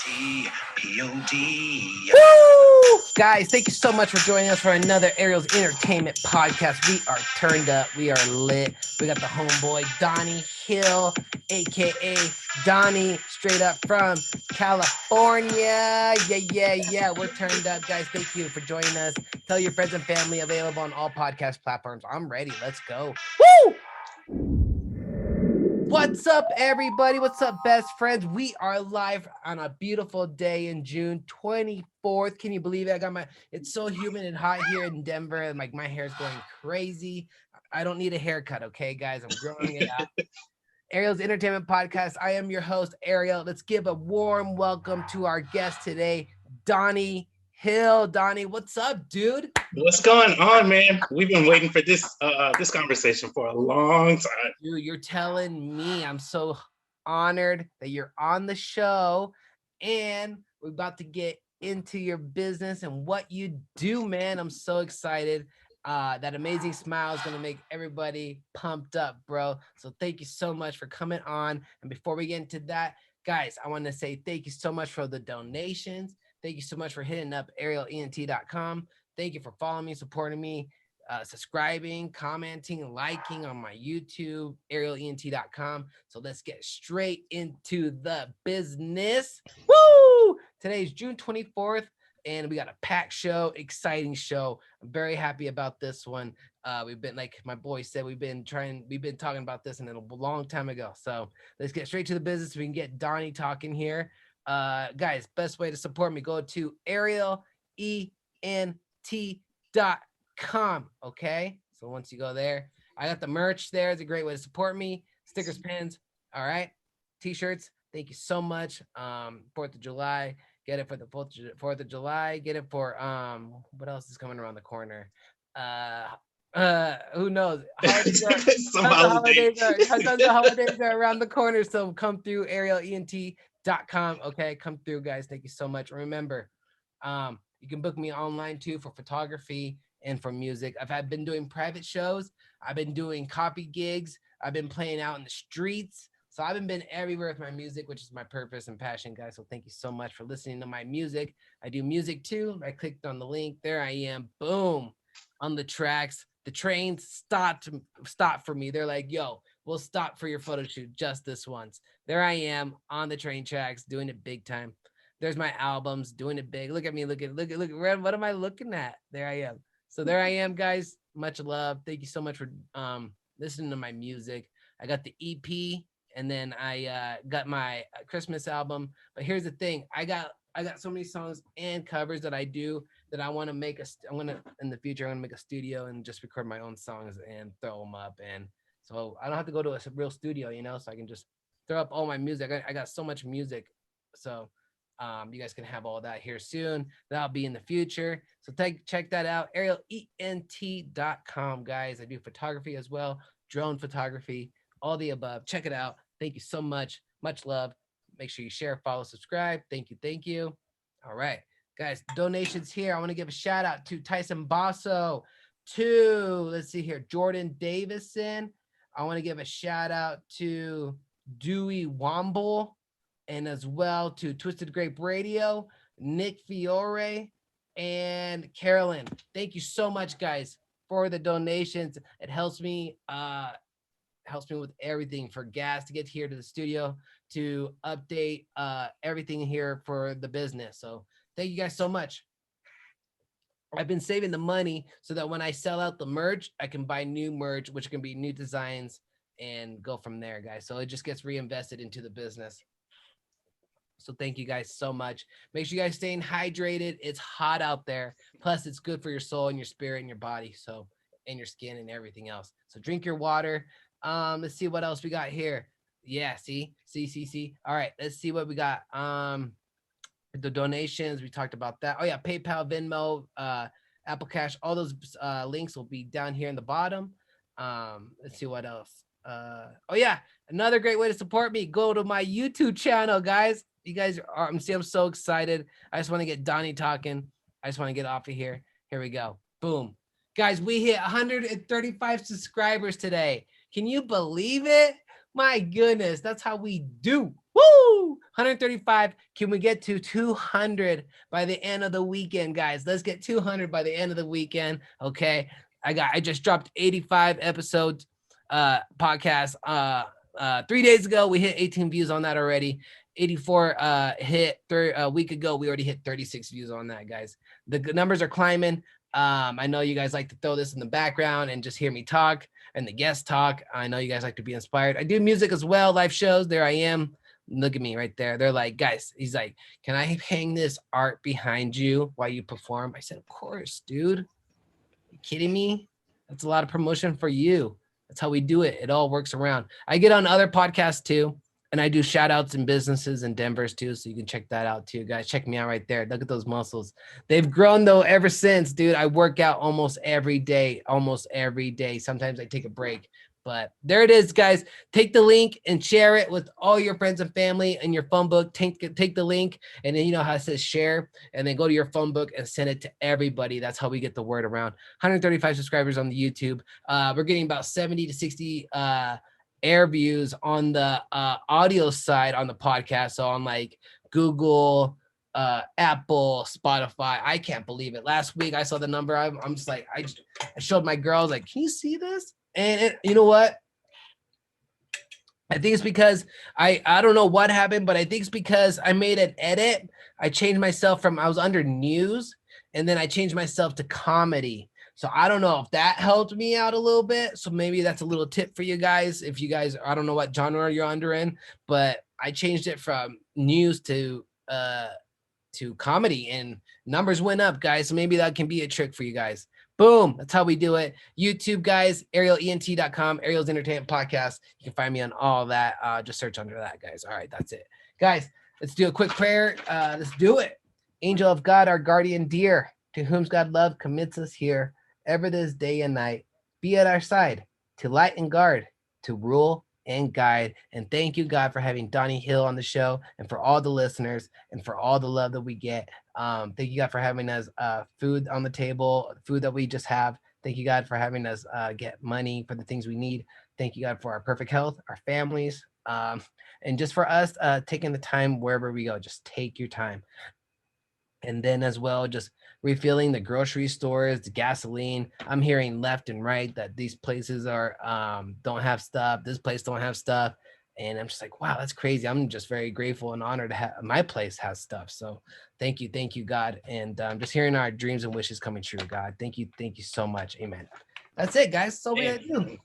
P-O-D. Woo! Guys, thank you so much for joining us for another Ariel's Entertainment Podcast. We are turned up. We are lit. We got the homeboy, Donnie Hill, a.k.a. Donnie, straight up from California. Yeah. We're turned up, guys. Thank you for joining us. Tell your friends and family, available on all podcast platforms. I'm ready. Let's go. Woo! What's up, everybody? What's up, best friends? We are live on a beautiful day in June 24th. Can you believe it? It's so humid and hot here in Denver, and like my hair's going crazy. I don't need a haircut, okay, guys? I'm growing it out. Ariel's Entertainment Podcast. I am your host, Ariel. Let's give a warm welcome to our guest today, Donnie Hill. Donnie, what's up, dude? What's going on, man? We've been waiting for this conversation for a long time. Dude, you're telling me. I'm so honored that you're on the show, and we're about to get into your business and what you do, man. I'm so excited. That amazing smile is going to make everybody pumped up, bro. So thank you so much for coming on. And before we get into that, guys, I want to say thank you so much for the donations. Thank you so much for hitting up arielent.com. Thank you for following me, supporting me, subscribing, commenting, liking on my YouTube, arielent.com. So let's get straight into the business. Woo! Today's June 24th, and we got a packed show, exciting show. I'm very happy about this one. We've been, like my boy said, we've been talking about this a long time ago. So let's get straight to the business. We can get Donnie talking here. Guys, best way to support me, go to arielent.com. Okay, so once you go there, I got the merch there. It's a great way to support me. Stickers, pins, all right, t-shirts. Thank you so much. 4th of July, get it for the 4th of July. Get it for what else is coming around the corner? Who knows? The holidays are around the corner, so come through arielent.com. Okay, come through, guys. Thank you so much. Remember, you can book me online too for photography and for music. I've been doing private shows. I've been doing copy gigs. I've been playing out in the streets. So I've been everywhere with my music, which is my purpose and passion, guys. So thank you so much for listening to my music. I do music too. I clicked on the link. There I am. Boom. On the tracks. The trains stopped for me. They're like, yo, we'll stop for your photo shoot just this once. There I am on the train tracks, doing it big time. There's my albums, doing it big. Look at me. Look. What am I looking at? There I am. So there I am, guys. Much love. Thank you so much for listening to my music. I got the EP, and then I got my Christmas album. But here's the thing. I got so many songs and covers that I do that I want to make in the future, I'm gonna make a studio and just record my own songs and throw them up. And so I don't have to go to a real studio, so I can just throw up all my music. I got so much music. So you guys can have all that here soon. That'll be in the future. So check that out. arielent.com, guys. I do photography as well, drone photography, all the above. Check it out. Thank you so much. Much love. Make sure you share, follow, subscribe. Thank you. All right, guys, donations here. I want to give a shout out to Tyson Basso, to, let's see here, Jordan Davison. I want to give a shout out to Dewey Womble, and as well to Twisted Grape Radio, Nick Fiore, and Carolyn. Thank you so much, guys, for the donations. It helps me with everything, for gas to get here to the studio, to update everything here for the business. So thank you guys so much. I've been saving the money so that when I sell out the merch, I can buy new merch, which can be new designs, and go from there, guys. So it just gets reinvested into the business. So thank you guys so much. Make sure you guys staying hydrated. It's hot out there. Plus, it's good for your soul and your spirit and your body, so, and your skin and everything else. So drink your water. Let's see what else we got here. Yeah, see. All right, let's see what we got. The donations, we talked about that. Oh yeah, PayPal, Venmo, Apple Cash, all those links will be down here in the bottom. Let's see what else. Oh yeah, another great way to support me, go to my YouTube channel, guys. You guys are, I'm so excited. I just want to get Donnie talking. I just want to get off of here. Here we go. Boom. Guys, we hit 135 subscribers today. Can you believe it? My goodness, that's how we do. Woo! 135. Can we get to 200 by the end of the weekend, guys? Let's get 200 by the end of the weekend. Okay. I just dropped 85 episodes, podcast. 3 days ago, we hit 18 views on that already. 84 hit a week ago. We already hit 36 views on that, guys. The numbers are climbing. I know you guys like to throw this in the background and just hear me talk and the guest talk. I know you guys like to be inspired. I do music as well, live shows. There I am. Look at me right there. They're like, guys, he's like, can I hang this art behind you while you perform? I said, of course, dude. Are you kidding me? That's a lot of promotion for you. That's how we do it. It all works around. I get on other podcasts too. And I do shout outs in businesses in Denver's too. So you can check that out too, guys. Check me out right there. Look at those muscles. They've grown though ever since, dude. I work out almost every day. Sometimes I take a break, but there it is, guys. Take the link and share it with all your friends and family in your phone book. Take the link, and then you know how it says share, and then go to your phone book and send it to everybody. That's how we get the word around. 135 subscribers on the YouTube. We're getting about 70 to 60 air views on the audio side on the podcast. So on like Google, Apple, Spotify. I can't believe it. Last week I saw the number. I'm just like, I showed my girls like, can you see this? And you know what? I think it's because I don't know what happened, but I think it's because I made an edit. I changed myself I was under news, and then I changed myself to comedy. So I don't know if that helped me out a little bit. So maybe that's a little tip for you guys. If you guys, I don't know what genre you're under in, but I changed it from news to comedy, and numbers went up, guys. So maybe that can be a trick for you guys. Boom. That's how we do it. YouTube, guys, arielent.com, Ariel's Entertainment Podcast. You can find me on all that. Just search under that, guys. All right, that's it. Guys, let's do a quick prayer. Let's do it. Angel of God, our guardian dear, to whom God love commits us here, ever this day and night, be at our side, to light and guard, to rule and guide. And thank you, God, for having Donnie Hill on the show, and for all the listeners, and for all the love that we get. Thank you, God, for having us food on the table, food that we just have. Thank you, God, for having us get money for the things we need. Thank you, God, for our perfect health, our families, and just for us taking the time wherever we go. Just take your time. And then as well, just refilling the grocery stores, the gasoline. I'm hearing left and right that these places are don't have stuff. This place don't have stuff. And I'm just like, wow, that's crazy. I'm just very grateful and honored to have my place has stuff. So thank you, God. And just hearing our dreams and wishes coming true, God. Thank you so much. Amen. That's it, guys. So we gotta do.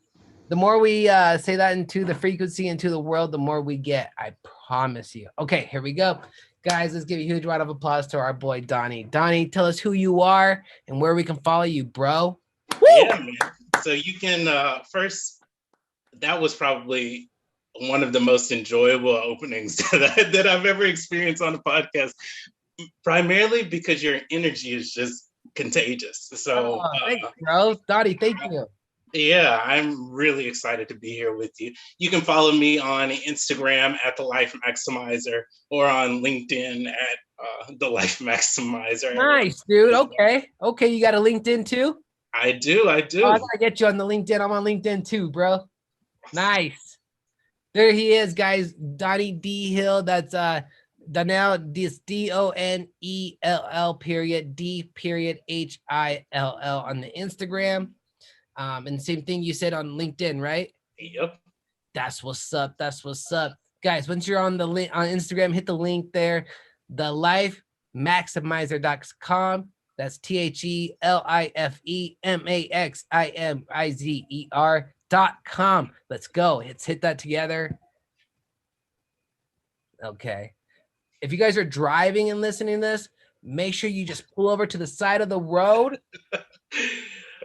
The more we say that into the frequency, into the world, the more we get. I promise you. Okay, here we go. Guys, let's give a huge round of applause to our boy, Donnie. Donnie, tell us who you are and where we can follow you, bro. Woo! Yeah, man. So you can, first, that was probably one of the most enjoyable openings that I've ever experienced on the podcast, primarily because your energy is just contagious. So, thanks, bro. Donnie, thank you. Yeah, I'm really excited to be here with you. You can follow me on Instagram at The Life Maximizer, or on LinkedIn at The Life Maximizer. Nice, dude. Okay, you got a LinkedIn too? I do. Oh, I gotta get you on the LinkedIn. I'm on LinkedIn too, bro. Nice. There he is, guys. Donnie D Hill. That's Donnell. This DONELL period D period HILL on the Instagram. And same thing you said on LinkedIn, right? Yep. That's what's up. Guys, once you're on the link on Instagram, hit the link there, thelifemaximizer.com. That's THELIFEMAXIMIZER.com. Let's go. Let's hit that together. Okay. If you guys are driving and listening to this, make sure you just pull over to the side of the road.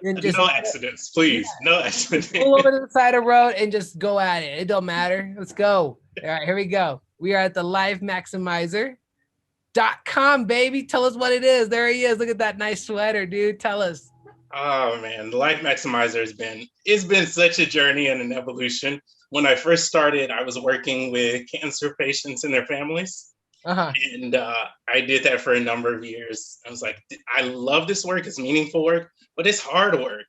And just, no accidents, please. Yeah. No accidents. Pull over to the side of the road and just go at it. It don't matter. Let's go. All right, here we go. We are at the LifeMaximizer.com, baby. Tell us what it is. There he is. Look at that nice sweater, dude. Tell us. Oh man, the Life Maximizer it's been such a journey and an evolution. When I first started, I was working with cancer patients and their families. And I did that for a number of years. I was like, I love this work. It's meaningful work, but it's hard work.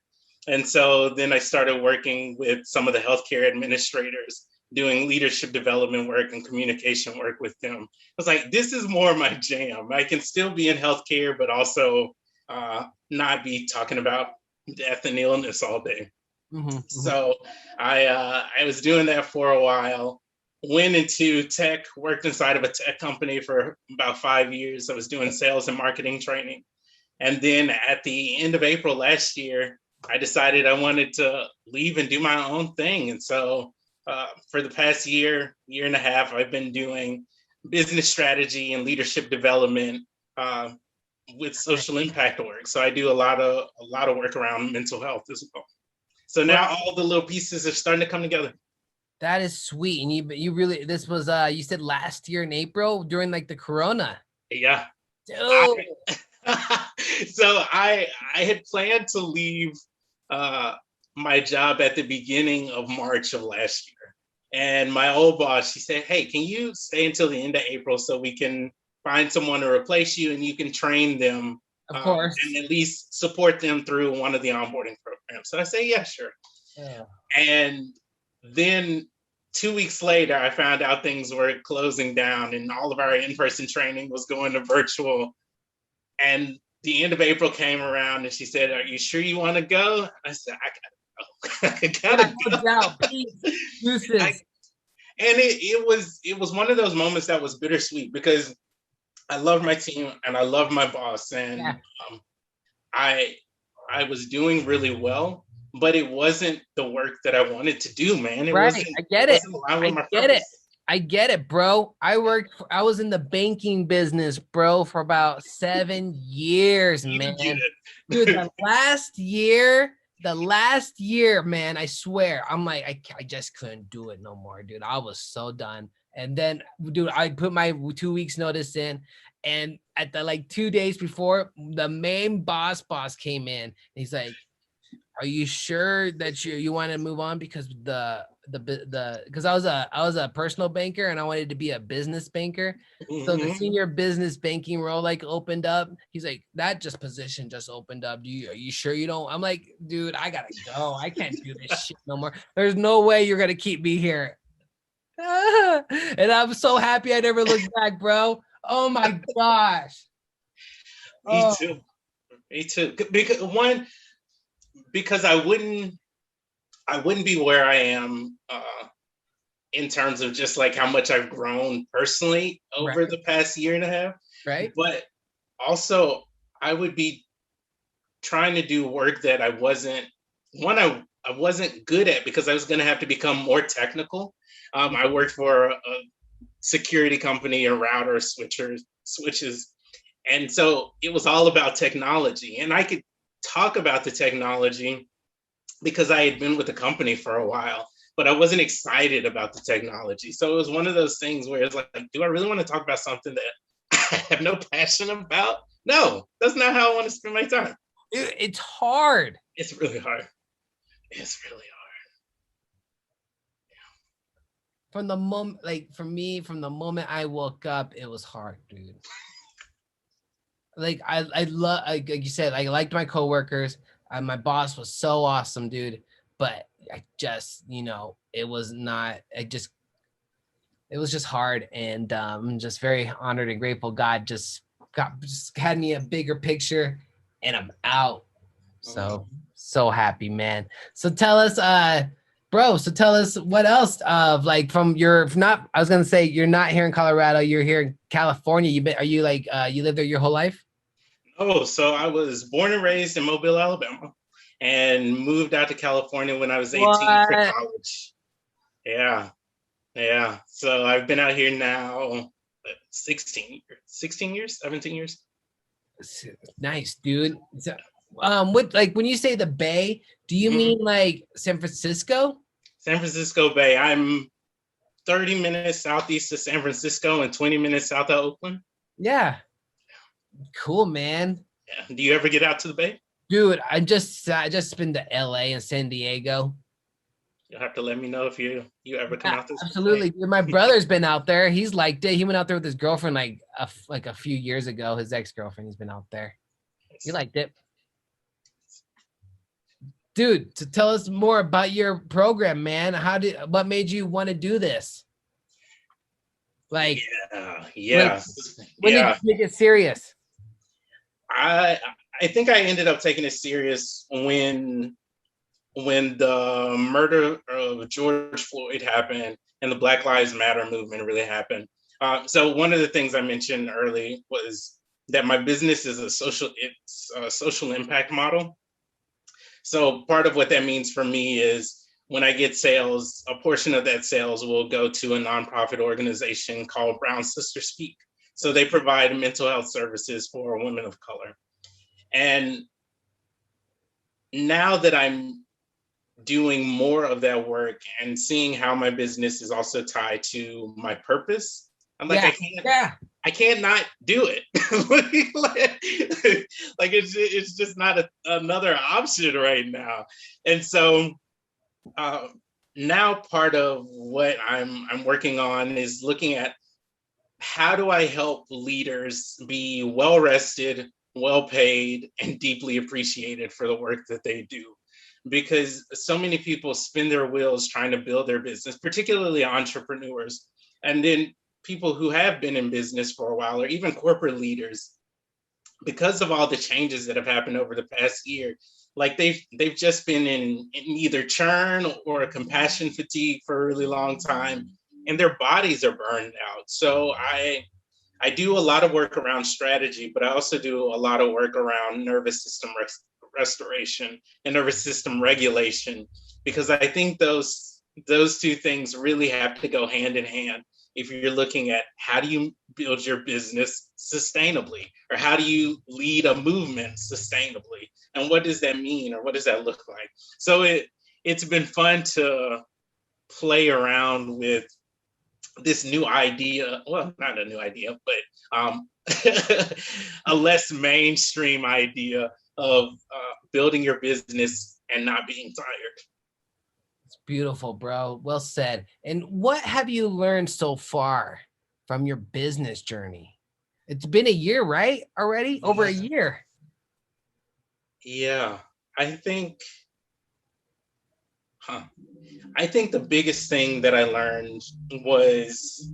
And so then I started working with some of the healthcare administrators doing leadership development work and communication work with them. I was like, this is more my jam. I can still be in healthcare, but also not be talking about death and illness all day. So I was doing that for a while. Went into tech, worked inside of a tech company for about 5 years. I was doing sales and marketing training. And then at the end of April last year, I decided I wanted to leave and do my own thing. And so for the past year and a half, I've been doing business strategy and leadership development with social impact work. So I do a lot of work around mental health as well. So now all the little pieces are starting to come together. That is sweet. And you really, this was, you said last year in April during like the Corona. Yeah. Dude. So I had planned to leave my job at the beginning of March of last year. And my old boss, she said, hey, can you stay until the end of April so we can find someone to replace you and you can train them, of course, and at least support them through one of the onboarding programs. So I say, yeah, sure. Yeah. And then 2 weeks later, I found out things were closing down and all of our in-person training was going to virtual. And the end of April came around and she said, are you sure you want to go? I said, I gotta go. And it was one of those moments that was bittersweet because I love my team and I love my boss, and I was doing really well, but it wasn't the work that I wanted to do, man. It wasn't. I get it. I get it, bro. I was in the banking business, bro, for about 7 years, man. Dude, the last year, man, I swear, I'm like, I just couldn't do it no more, dude. I was so done. And then, dude, I put my 2 weeks notice in, and at the like 2 days before, the main boss came in. And he's like, are you sure that you want to move on? Because because I was a personal banker and I wanted to be a business banker. So the senior business banking role like opened up. He's like, that position just opened up. Are you sure you don't? I'm like, dude, I gotta go. I can't do this shit no more. There's no way you're gonna keep me here. And I'm so happy I never looked back, bro. Oh my gosh. Me too. Because I wouldn't be where I am in terms of just like how much I've grown personally over the past year and a half. Right. But also I would be trying to do work that I wasn't good at because I was going to have to become more technical. I worked for a security company, a router, switches. And so it was all about technology. And I could talk about the technology because I had been with the company for a while, but I wasn't excited about the technology. So it was one of those things where it's like, do I really want to talk about something that I have no passion about? No, that's not how I want to spend my time. It's hard. It's really hard. It's really hard. From the moment, like for me, from the moment I woke up, it was hard, dude. Like I love, like you said, I liked my coworkers. My boss was so awesome, dude. But I just, it was not. It was just hard, and I'm just very honored and grateful. God just had me a bigger picture, and I'm out. So happy, man. So tell us, bro. So tell us what else of like from your not. I was gonna say you're not here in Colorado. You're here in California. You lived there your whole life? Oh, so I was born and raised in Mobile, Alabama, and moved out to California when I was 18 for college. Yeah. So I've been out here now 16 years, 17 years. Nice, dude. So, what, like when you say the Bay, do you mean like San Francisco? San Francisco Bay. I'm 30 minutes southeast of San Francisco and 20 minutes south of Oakland. Yeah. Cool, man. Yeah. Do you ever get out to the Bay? Dude, I just been to LA and San Diego. You'll have to let me know if you ever come out this absolutely. Way. My brother's been out there. He's liked it. He went out there with his girlfriend like a few years ago. His ex-girlfriend. He's been out there. He liked it. dude, to tell us more about your program, man. What made you want to do this? Like, yeah, when did you yeah. take it serious? I I think I ended up taking it serious when the murder of George Floyd happened and the Black Lives Matter movement really happened. So one of the things I mentioned early was that my business is it's a social impact model. So part of what that means for me is when I get sales, a portion of that sales will go to a nonprofit organization called Brown Sisters Speak. So they provide mental health services for women of color. And now that I'm doing more of that work and seeing how my business is also tied to my purpose, I'm like, I can't not do it. like it's just not another option right now. And so uh, now part of what I'm working on is looking at how do I help leaders be well rested, well paid, and deeply appreciated for the work that they do? Because so many people spin their wheels trying to build their business, particularly entrepreneurs, and then people who have been in business for a while, or even corporate leaders, because of all the changes that have happened over the past year, like they've just been in either churn or compassion fatigue for a really long time, and their bodies are burned out. So I do a lot of work around strategy, but I also do a lot of work around nervous system restoration and nervous system regulation, because I think those two things really have to go hand in hand if you're looking at how do you build your business sustainably, or how do you lead a movement sustainably, and what does that mean, or what does that look like? So it's been fun to play around with this new idea, well, not a new idea, but a less mainstream idea of building your business and not being tired. It's beautiful, bro. Well said. And what have you learned so far from your business journey? It's been a year, right? Already? Over a year. Yeah, I think, I think the biggest thing that I learned was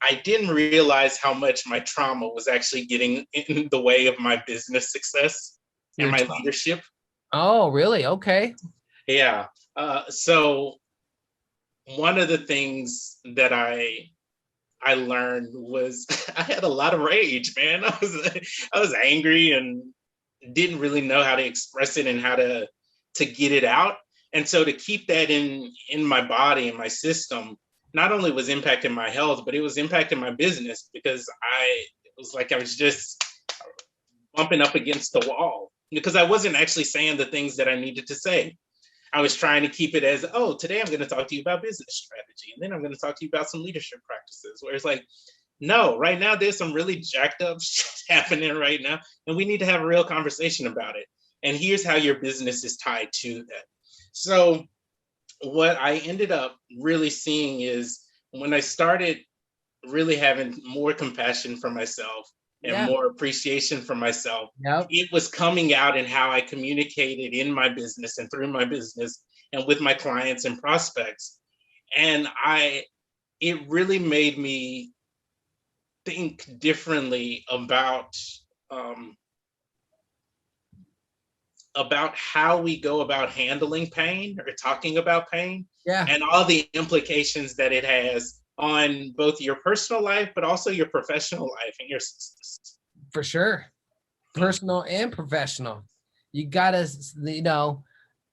I didn't realize how much my trauma was actually getting in the way of my business success and my leadership. Oh, really? Okay. Yeah. So one of the things that I learned was I had a lot of rage, man. I was angry and didn't really know how to express it and how to get it out. And so to keep that in my body and my system not only was impacting my health, but it was impacting my business, because it was like I was just bumping up against the wall because I wasn't actually saying the things that I needed to say. I was trying to keep it as, oh, today I'm going to talk to you about business strategy, and then I'm going to talk to you about some leadership practices. Where it's like, no, right now there's some really jacked up shit happening right now, and we need to have a real conversation about it. And here's how your business is tied to that. So what I ended up really seeing is when I started really having more compassion for myself and more appreciation for myself, it was coming out in how I communicated in my business and through my business and with my clients and prospects. And it really made me think differently about how we go about handling pain or talking about pain, and all the implications that it has on both your personal life, but also your professional life and your success. For sure. Personal and professional. You gotta,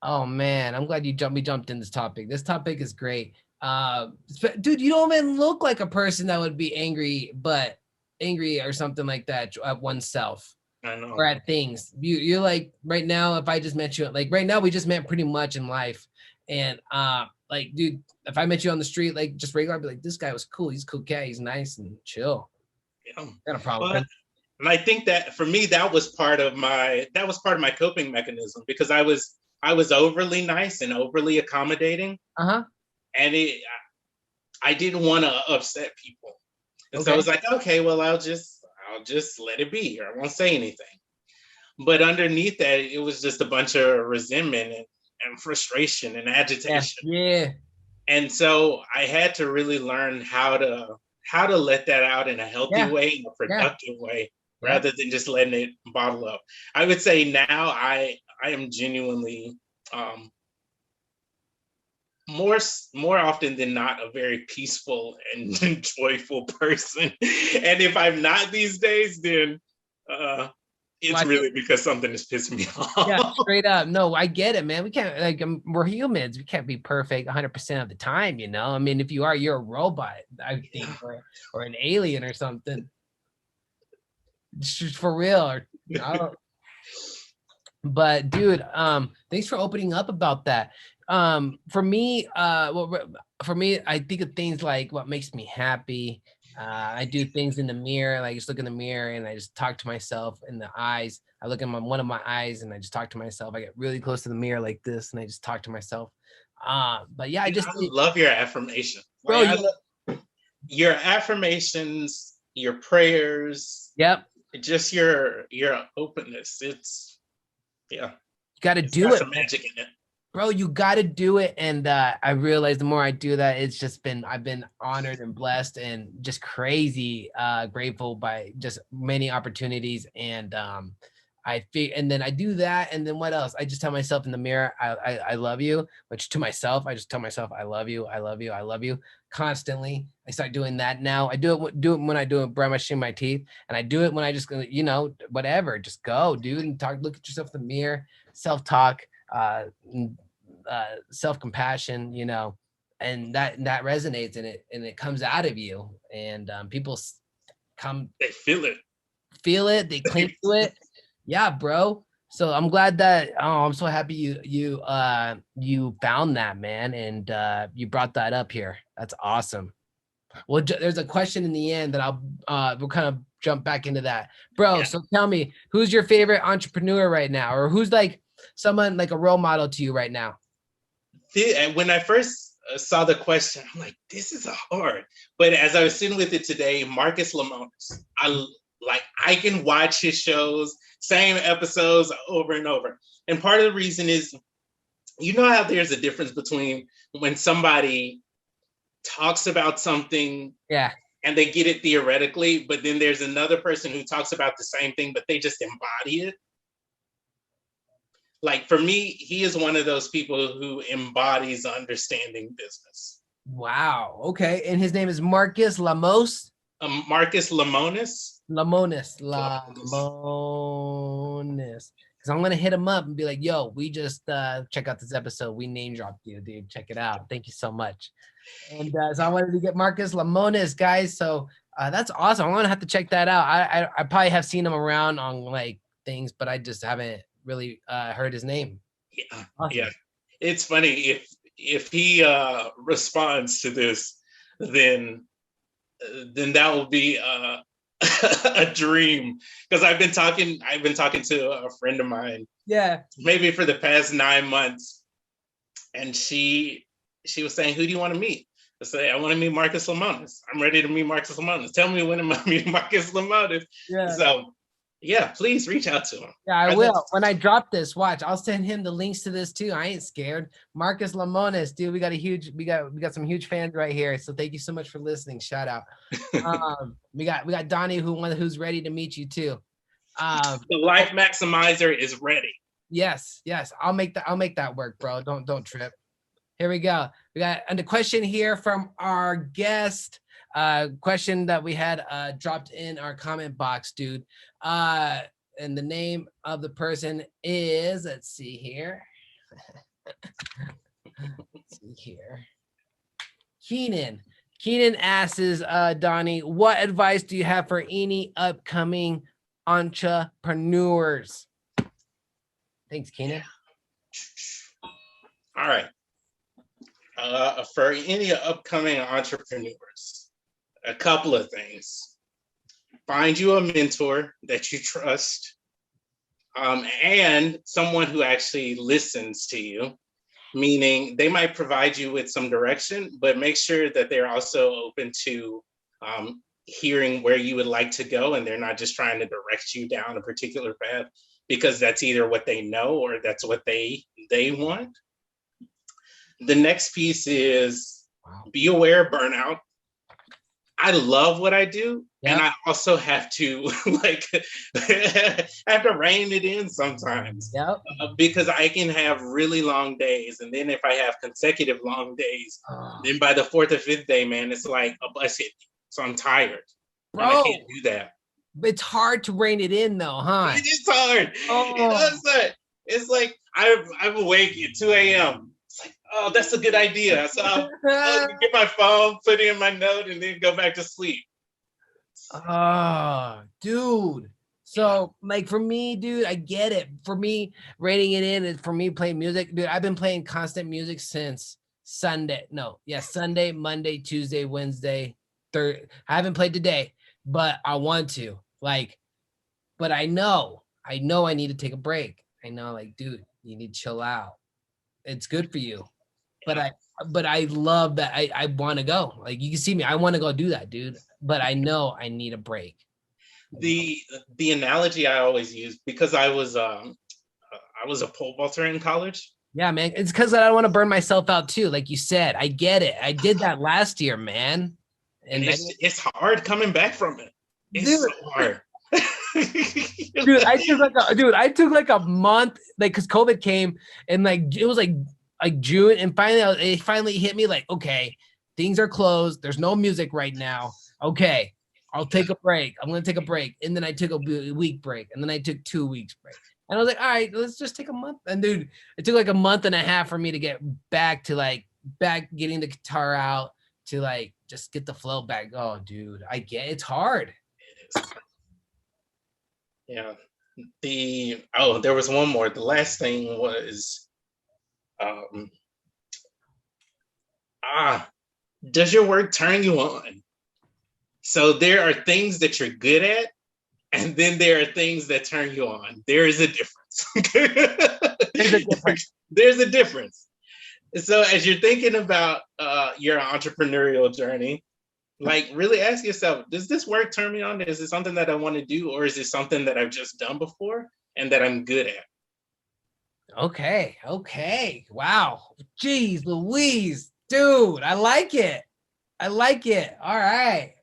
oh man, I'm glad we jumped in this topic. This topic is great. Dude, you don't even look like a person that would be angry or something like that at oneself. I know. Or at things. You're like, right now, if I just met you, like right now, we just met pretty much in life. And like, dude, if I met you on the street, like just regular, I'd be like, this guy was cool. He's a cool cat. He's nice and chill. Yeah. Got a problem with him. And I think that for me, that was part of my coping mechanism, because I was overly nice and overly accommodating. And I didn't want to upset people. And so I was like, okay, well, I'll just let it be, or I won't say anything. But underneath that, it was just a bunch of resentment and frustration and agitation. Yeah. And so I had to really learn how to let that out in a healthy way, in a Yeah. productive way, rather than just letting it bottle up. I would say now I am genuinely more often than not a very peaceful and joyful person. And if I'm not these days, then it's really because something is pissing me off. Yeah, straight up. No, I get it, man. We can't, like, we're humans. We can't be perfect 100% of the time, you know? I mean, if you are, you're a robot, I think, or an alien or something. Just for real. Or, I don't, but dude, thanks for opening up about that. For me, I think of things like what makes me happy. I do things in the mirror, like just look in the mirror and I just talk to myself in the eyes. I look in one of my eyes and I just talk to myself. I get really close to the mirror like this and I just talk to myself. But yeah, I love your affirmation, bro. Your affirmations, your prayers. Yep. Just your openness. It's you got to do it. Some magic in it. Bro, you got to do it. And I realized the more I do that, I've been honored and blessed and just crazy grateful by just many opportunities. And and then I do that. And then what else? I just tell myself in the mirror, I love you, which to myself, I just tell myself, I love you, I love you, I love you constantly. I start doing that now. I do it when I do it, brushing my teeth. And I do it when I just, whatever, just go, dude, and look at yourself in the mirror, self-talk, self-compassion, and that resonates and it comes out of you, and people they feel it, they cling to it. Yeah, bro. So I'm glad that I'm so happy you found that, man, and you brought that up here. That's awesome. Well, there's a question in the end that we'll kind of jump back into that, bro. Yeah. So tell me, who's your favorite entrepreneur right now, or who's like someone like a role model to you right now? And when I first saw the question, I'm like, this is hard. But as I was sitting with it today, Marcus Lemonis, I can watch his shows, same episodes over and over. And part of the reason is, how there's a difference between when somebody talks about something, and they get it theoretically, but then there's another person who talks about the same thing, but they just embody it. Like for me, he is one of those people who embodies understanding business. Wow. Okay. And his name is Marcus Lamos? Marcus Lemonis. Lemonis. Because I'm going to hit him up and be like, yo, we just check out this episode. We name dropped you, dude. Check it out. Thank you so much. And so I wanted to get Marcus Lemonis, guys. So that's awesome. I'm going to have to check that out. I probably have seen him around on like things, but I just haven't really heard his name. Yeah. Awesome. Yeah. It's funny if he responds to this, then that will be a dream, because I've been talking to a friend of mine, maybe for the past 9 months, and she was saying, who do you want to meet? I say, I want to meet Marcus Lemonis. I'm ready to meet Marcus Lemonis. Tell me when am I meeting Marcus Lemonis? So yeah, please reach out to him. Yeah, I will. When I drop this, watch, I'll send him the links to this too. I ain't scared. Marcus Lemonis, dude, we got some huge fans right here. So thank you so much for listening. Shout out. We got Donnie who's ready to meet you too. The Life Maximizer is ready. Yes. I'll make that work, bro. Don't trip. Here we go. We got a question here from our guest. Question that we had dropped in our comment box, dude. And the name of the person is, let's see here. Keenan. Keenan asks, Donnie, what advice do you have for any upcoming entrepreneurs? Thanks, Keenan. All right. For any upcoming entrepreneurs, a couple of things. Find you a mentor that you trust, and someone who actually listens to you, meaning they might provide you with some direction, but make sure that they're also open to hearing where you would like to go, and they're not just trying to direct you down a particular path. because that's either what they know or that's what they want. The next piece is be aware of burnout. I love what I do, and I also have to like have to rein it in sometimes. Because I can have really long days, and then if I have consecutive long days, then by the fourth or fifth day, man, it's like a bus hit me. So I'm tired. Bro, and I can't do that. It's hard to rein it in, though, huh? It is hard. It's like I'm awake at 2 a.m. It's like, oh, that's a good idea. So I'll get my phone, put in my note, and then go back to sleep. Oh, dude. So, like, for me, dude, I get it. For me, reining it in, and for me playing music, dude, I've been playing constant music since Sunday. Sunday, Monday, Tuesday, Wednesday, Thursday. I haven't played today, but I want to. Like, but I know I need to take a break. I know, like, dude, you need to chill out. It's good for you. But I love that. I want to go. Like, you can see me. I want to go do that, dude. But I know I need a break. The analogy I always use, because I was a pole vaulter in college. Yeah, man. It's because I don't want to burn myself out too. Like you said, I get it. I did that last year, man. And it's hard coming back from it. It's so hard. Dude, I took like a month, like, because COVID came, and like it was like June, and it finally hit me like, okay, things are closed. There's no music right now. Okay, I'll take a break. I'm gonna take a break, and then I took a week break, and then I took 2 weeks break, and I was like, all right, let's just take a month. And dude, it took like a month and a half for me to get back to getting the guitar out to like just get the flow back. Oh, dude, I get it's hard. It is. Yeah. There was one more. The last thing was, does your work turn you on? So there are things that you're good at, and then there are things that turn you on. There is a difference. There's a difference. So as you're thinking about your entrepreneurial journey, like, really ask yourself, does this work turn me on? Is it something that I want to do, or is it something that I've just done before and that I'm good at? Okay. Wow. Jeez Louise. Dude, I like it. All right.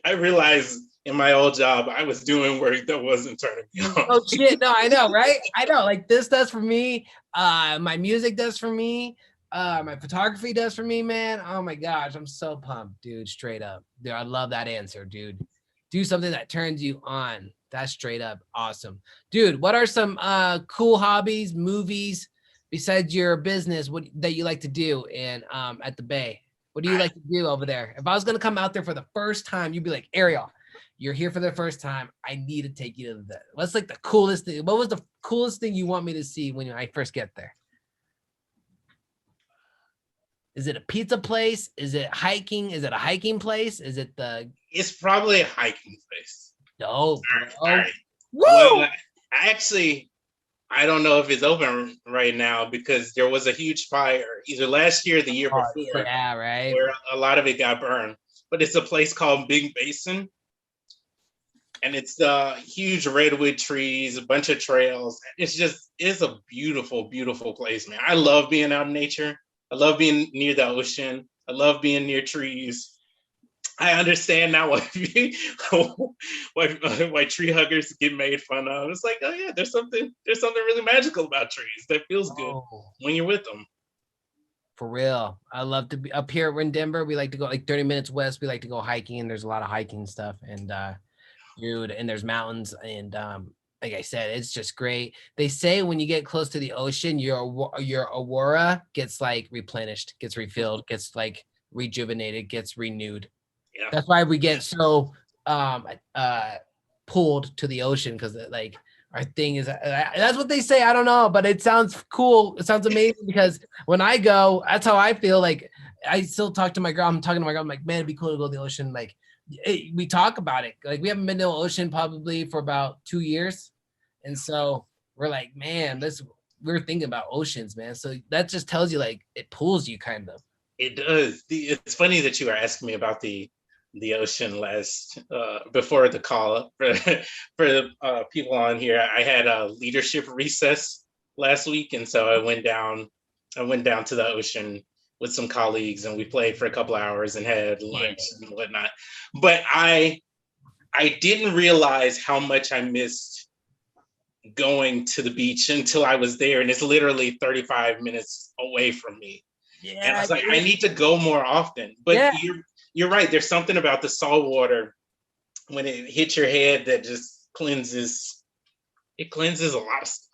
I realized in my old job, I was doing work that wasn't turning me on. Oh, shit. No, I know, right? I know. Like, this does for me. My music does for me. My photography does for me, man. Oh my gosh, I'm so pumped, dude. Straight up, dude. I love that answer, dude. Do something that turns you on. That's straight up awesome, dude. What are some cool hobbies, movies besides your business? What that you like to do and at the Bay? What do you like to do over there? If I was gonna come out there for the first time, you'd be like, Ariel, you're here for the first time. I need to take you to that. What's like the coolest thing? What was the coolest thing you want me to see when I first get there? Is it a pizza place? Is it hiking? Is it a hiking place? Is it It's probably a hiking place. Dope. All right. Well, actually, I don't know if it's open right now because there was a huge fire either last year or the year before. Yeah, right. Where a lot of it got burned. But it's a place called Big Basin. And it's huge redwood trees, a bunch of trails. It's a beautiful, beautiful place, man. I love being out in nature. I love being near the ocean. I love being near trees. I understand now why tree huggers get made fun of. It's like, oh yeah, there's something really magical about trees that feels good when you're with them. For real. I love to be up here in Denver. We like to go like 30 minutes west. We like to go hiking, and there's a lot of hiking stuff. And dude, and there's mountains, and like I said, it's just great. They say when you get close to the ocean, your aura gets like replenished, gets refilled, gets like rejuvenated, gets renewed. Yeah. That's why we get so pulled to the ocean, because like our thing is that's what they say. I don't know, but it sounds cool. It sounds amazing because when I go, that's how I feel. Like I still talk to my girl. I'm talking to my girl. I'm like, man, it'd be cool to go to the ocean. Like we talk about it. Like we haven't been to the ocean probably for about 2 years. And so we're like, man, we're thinking about oceans, man. So that just tells you like it pulls you kind of. It does. It's funny that you are asking me about the the ocean last before the call for the people on here. I had a leadership recess last week, and so I went down. I went down to the ocean with some colleagues, and we played for a couple hours and had lunch and whatnot. But I didn't realize how much I missed going to the beach until I was there, and it's literally 35 minutes away from me. Yeah, and I was like, I need to go more often. But you're right. There's something about the salt water when it hits your head that just cleanses. It cleanses a lot of stuff.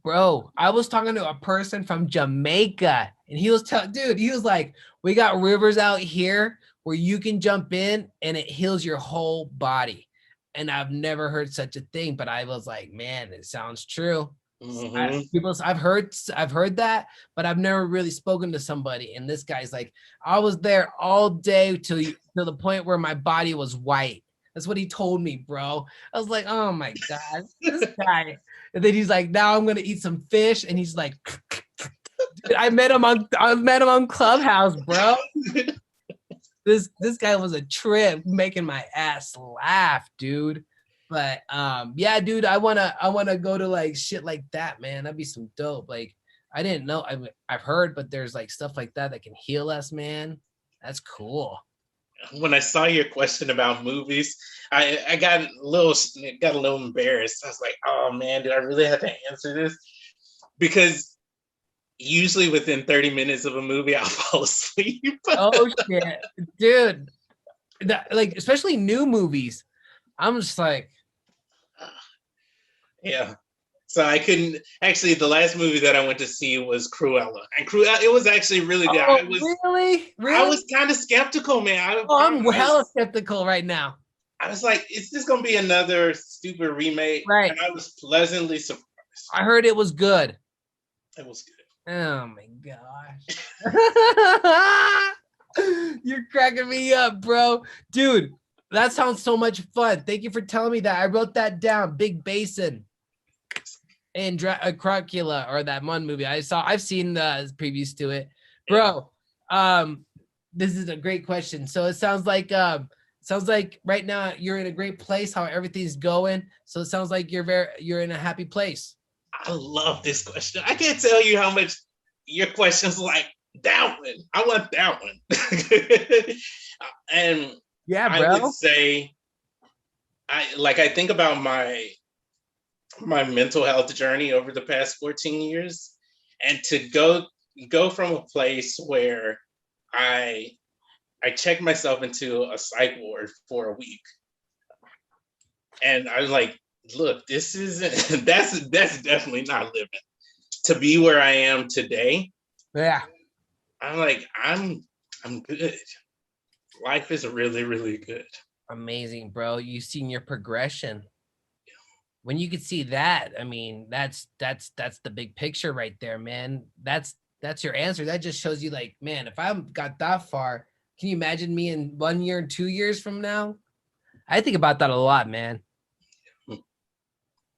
Bro, I was talking to a person from Jamaica, and he was telling, dude, he was like, we got rivers out here where you can jump in and it heals your whole body. And I've never heard such a thing, but I was like, man, it sounds true. Mm-hmm. I've heard that, but I've never really spoken to somebody. And this guy's like, I was there all day to the point where my body was white. That's what he told me, bro. I was like, oh my God, this guy. And then he's like, now I'm gonna eat some fish. And he's like, I met him on Clubhouse, bro. This guy was a trip, making my ass laugh, dude. But yeah, dude, I wanna go to like shit like that, man. That'd be some dope. Like, I didn't know. I've heard, but there's like stuff like that can heal us, man. That's cool. When I saw your question about movies, I got a little embarrassed. I was like, oh man, did I really have to answer this? Because usually within 30 minutes of a movie, I'll fall asleep. Oh shit, dude. Like, especially new movies. I'm just like, yeah. So I couldn't actually. The last movie that I went to see was Cruella, and Cruella, it was actually really good. Oh, really? I was kind of skeptical, man. I'm hella skeptical right now. I was like, is this gonna be another stupid remake? Right. And I was pleasantly surprised. I heard it was good. It was good. Oh my gosh. You're cracking me up, bro. Dude, that sounds so much fun. Thank you for telling me that. I wrote that down. Big Basin and Crocula, or that one movie I've seen the previews to it, bro. This is a great question. So it sounds like right now you're in a great place, how everything's going. So it sounds like you're in a happy place. I love this question. I can't tell you how much your question's like, that one. I want that one. And yeah, bro. I would say, I think about my mental health journey over the past 14 years, and to go from a place where I checked myself into a psych ward for a week, and I was like, look, this isn't that's definitely not living. To be where I am today, yeah, I'm like, I'm good. Life is really, really good. Amazing, bro. You've seen your progression. When you could see that, I mean, that's the big picture right there, man. That's your answer. That just shows you, like, man, if I got that far, can you imagine me in 1 year and 2 years from now? I think about that a lot, man.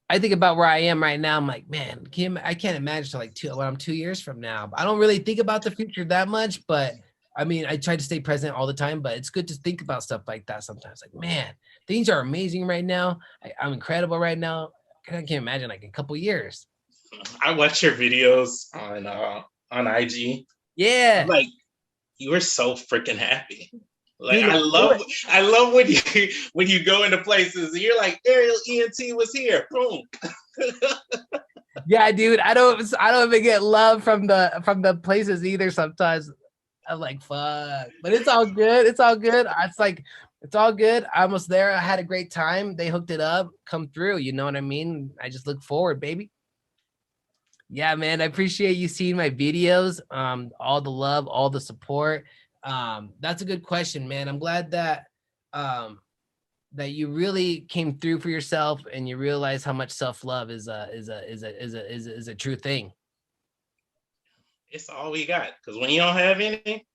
I think about where I am right now. I'm like, man, I can't imagine when I'm 2 years from now. I don't really think about the future that much, but I mean, I try to stay present all the time, but it's good to think about stuff like that sometimes. Like, man, things are amazing right now. I'm incredible right now. I can't imagine like a couple years. I watch your videos on IG. Yeah. Like, you were so freaking happy. Like, dude, I love when you go into places and you're like, Ariel ENT was here. Boom. Yeah, dude. I don't even get love from the places either sometimes. I'm like, fuck. But it's all good. It's all good. It's all good. I almost there. I had a great time. They hooked it up. Come through. You know what I mean? I just look forward, baby. Yeah, man. I appreciate you seeing my videos. All the love, all the support. That's a good question, man. I'm glad that that you really came through for yourself and you realize how much self-love is a true thing. It's all we got, because when you don't have any,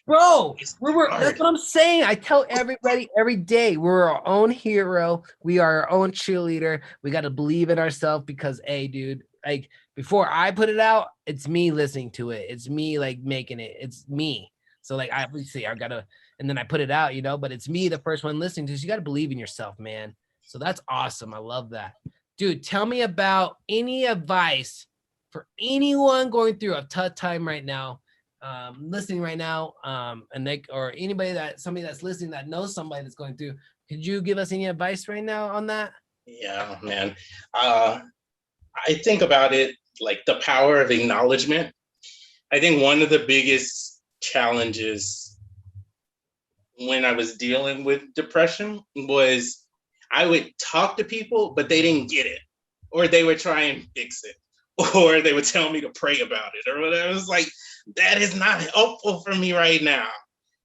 bro, that's what I'm saying. I tell everybody every day, we're our own hero. We are our own cheerleader. We got to believe in ourselves because, hey, dude, like, before I put it out, it's me listening to it. It's me like making it. It's me. So like, obviously I gotta, and then I put it out, you know, but it's me, the first one listening to this. You got to believe in yourself, man. So that's awesome. I love that. Dude, tell me about any advice for anyone going through a tough time right now, listening right now, and they, or anybody that, somebody that's listening that knows somebody that's going through. Could you give us any advice right now on that? Yeah, man. I think about it like the power of acknowledgement. I think one of the biggest challenges when I was dealing with depression was I would talk to people, but they didn't get it, or they would try and fix it, or they would tell me to pray about it, or whatever. It was like, that is not helpful for me right now.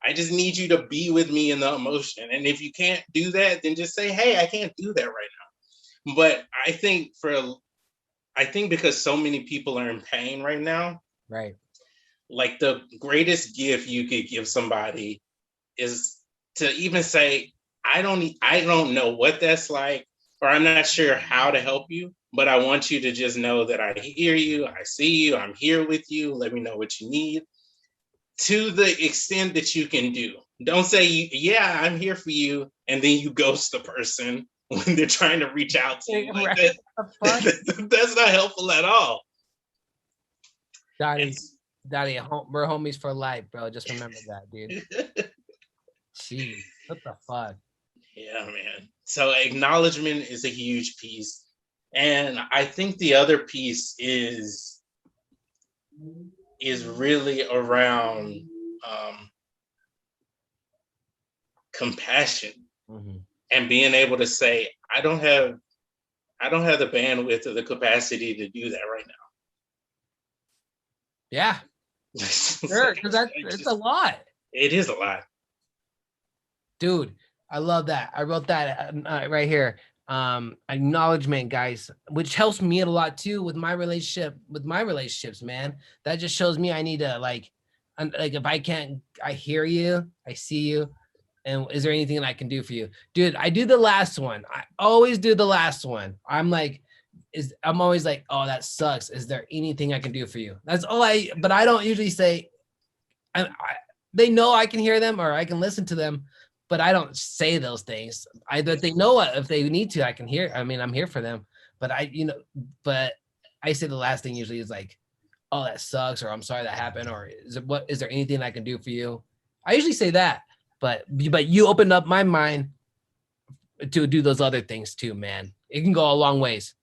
I just need you to be with me in the emotion. And if you can't do that, then just say, hey, I can't do that right now. But I think because so many people are in pain right now, Right. like the greatest gift you could give somebody is to even say, I don't know what that's like, or I'm not sure how to help you, but I want you to just know that I hear you, I see you, I'm here with you. Let me know what you need, to the extent that you can do. Don't say, yeah, I'm here for you, and then you ghost the person when they're trying to reach out to you. Like that's not helpful at all. Donnie, we're homies for life, bro. Just remember that, dude. Jeez, what the fuck? Yeah, man. So acknowledgement is a huge piece. And I think the other piece is really around compassion, and being able to say, I don't have the bandwidth or the capacity to do that right now. Yeah. Sure, because it's a lot. It is a lot. Dude, I love that. I wrote that right here. Acknowledgement, guys, which helps me a lot too with my relationships, man. That just shows me I need to like if I can't, I hear you, I see you, and is there anything that I can do for you? Dude, I do the last one. I always do the last one. I'm always like, oh, that sucks. Is there anything I can do for you? That's all but I don't usually say, they know I can hear them or I can listen to them, but I don't say those things. They know what, if they need to, I can hear. I mean, I'm here for them, but but I say the last thing usually is like, oh, that sucks, or I'm sorry that happened, or is there anything I can do for you? I usually say that, but you opened up my mind to do those other things too, man. It can go a long ways.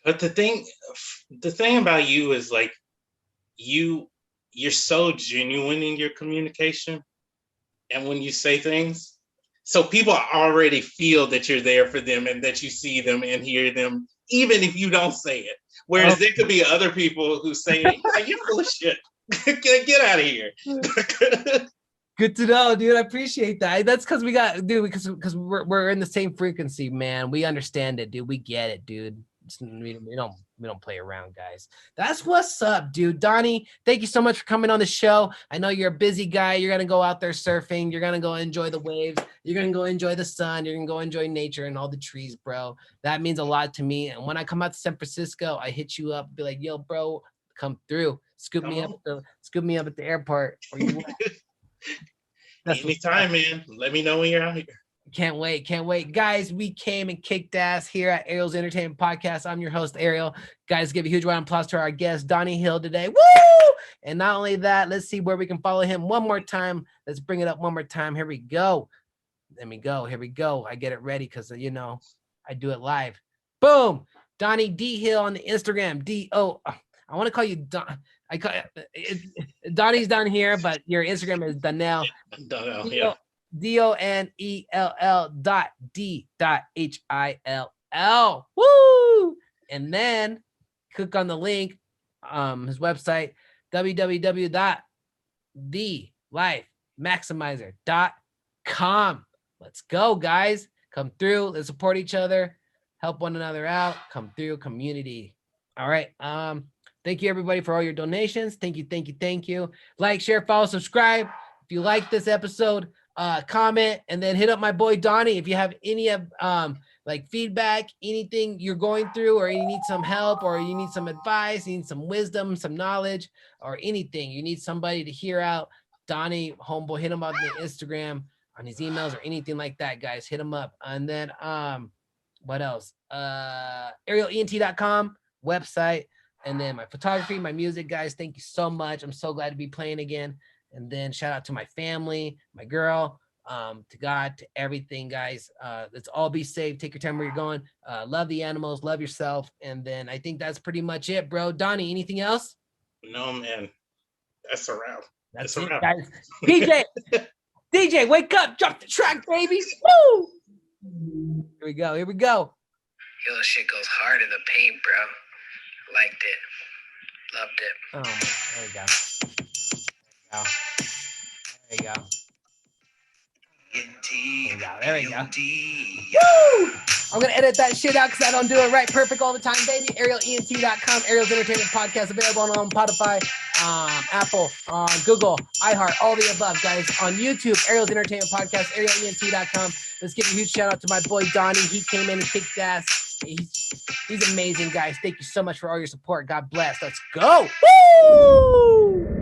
But the thing about you is like, you're so genuine in your communication, and when you say things, so people already feel that you're there for them and that you see them and hear them, even if you don't say it. Whereas there could be other people who say, you're full of shit. Get out of here. Good to know, dude. I appreciate that. That's because because we're in the same frequency, man. We understand it, dude. We get it, dude. We don't play around, guys. That's what's up, dude. Donnie, thank you so much for coming on the show. I know you're a busy guy. You're gonna go out there surfing. You're gonna go enjoy the waves. You're gonna go enjoy the sun. You're gonna go enjoy nature and all the trees, bro. That means a lot to me. And when I come out to San Francisco, I hit you up, be like, yo, bro, come through. Scoop me up at the airport. Or you anytime, man. Let me know when you're out here. Can't wait. Guys, we came and kicked ass here at Ariel's Entertainment Podcast. I'm your host, Ariel. Guys, give a huge round of applause to our guest, Donnie Hill, today. Woo! And not only that, let's see where we can follow him one more time. Let's bring it up one more time. Here we go. Here we go. I get it ready because, I do it live. Boom. Donnie D Hill on the Instagram. D-O. I want to call you Don. Donnie's down here, but your Instagram is Donnell. Donnell, yeah. DONELL.D.HILL. Woo! And then click on the link, his website, www.thelifemaximizer.com. Let's go, guys. Come through. Let's support each other. Help one another out. Come through, community. All right. Thank you, everybody, for all your donations. Thank you. Like, share, follow, subscribe. If you like this episode, comment, and then hit up my boy Donnie if you have any feedback, anything you're going through, or you need some help, or you need some advice, you need some wisdom, some knowledge, or anything. You need somebody to hear out. Donnie, homeboy, hit him up on the Instagram, on his emails or anything like that, guys. Hit him up. And then what else? ArielENT.com website. And then my photography, my music, guys. Thank you so much. I'm so glad to be playing again. And then shout out to my family, my girl, to God, to everything, guys. Let's all be safe. Take your time where you're going. Love the animals, love yourself. And then I think that's pretty much it, bro. Donnie, anything else? No, man. That's a wrap. That's it, guys. PJ, DJ, wake up. Drop the track, baby. Woo! Here we go. Here we go. Yo, shit goes hard in the paint, bro. Liked it. Loved it. Oh, man. There we go. There you go. There we go. Woo! I'm going to edit that shit out because I don't do it right perfect all the time, baby. ArielENT.com, Ariel's Entertainment Podcast, available on Spotify, Apple, Google, iHeart, all the above, guys. On YouTube, Ariel's Entertainment Podcast, ArielENT.com. Let's give a huge shout out to my boy Donnie. He came in and kicked ass. He's amazing, guys. Thank you so much for all your support. God bless. Let's go. Woo!